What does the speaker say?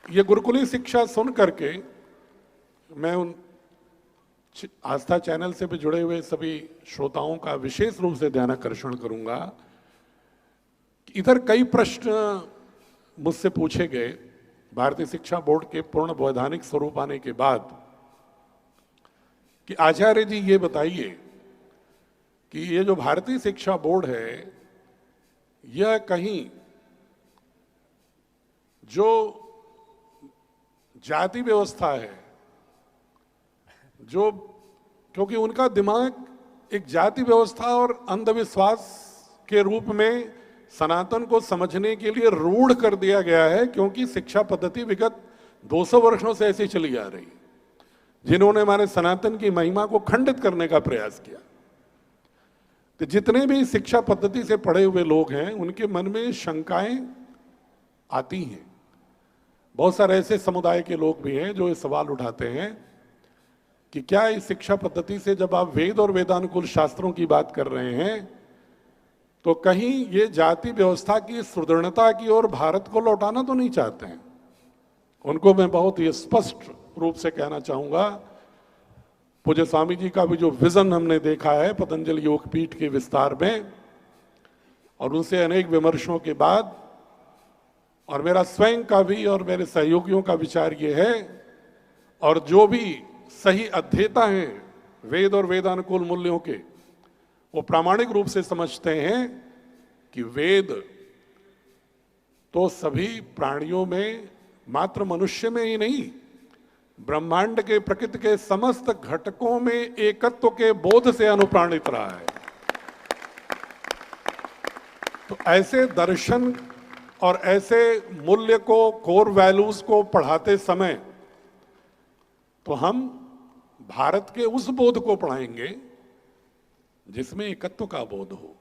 ये गुरुकुली शिक्षा सुन करके मैं उन आस्था चैनल से भी जुड़े हुए सभी श्रोताओं का विशेष रूप से ध्यानाकर्षण करूंगा। इधर कई प्रश्न मुझसे पूछे गए भारतीय शिक्षा बोर्ड के पूर्ण वैधानिक स्वरूप आने के बाद कि आचार्य जी ये बताइए कि ये जो भारतीय शिक्षा बोर्ड है यह कहीं जो जाति व्यवस्था है, जो क्योंकि उनका दिमाग एक जाति व्यवस्था और अंधविश्वास के रूप में सनातन को समझने के लिए रूढ़ कर दिया गया है, क्योंकि शिक्षा पद्धति विगत 200 वर्षों से ऐसी चली आ रही, जिन्होंने हमारे सनातन की महिमा को खंडित करने का प्रयास किया। तो जितने भी शिक्षा पद्धति से पढ़े हुए लोग हैं उनके मन में शंकाएं आती हैं। बहुत सारे ऐसे समुदाय के लोग भी हैं जो ये सवाल उठाते हैं कि क्या इस शिक्षा पद्धति से जब आप वेद और वेदानुकूल शास्त्रों की बात कर रहे हैं तो कहीं ये जाति व्यवस्था की सुदृढ़ता की ओर भारत को लौटाना तो नहीं चाहते हैं। उनको मैं बहुत ही स्पष्ट रूप से कहना चाहूंगा, पूज्य स्वामी जी का भी जो विजन हमने देखा है पतंजलि योगपीठ के विस्तार में, और उनसे अनेक विमर्शों के बाद, और मेरा स्वयं का भी और मेरे सहयोगियों का विचार ये है, और जो भी सही अध्येता हैं वेद और वेदानुकूल मूल्यों के, वो प्रामाणिक रूप से समझते हैं कि वेद तो सभी प्राणियों में, मात्र मनुष्य में ही नहीं, ब्रह्मांड के प्रकृति के समस्त घटकों में एकत्व के बोध से अनुप्राणित रहा है। तो ऐसे दर्शन और ऐसे मूल्य को, कोर वैल्यूज को पढ़ाते समय तो हम भारत के उस बोध को पढ़ाएंगे जिसमें एकत्व का बोध हो।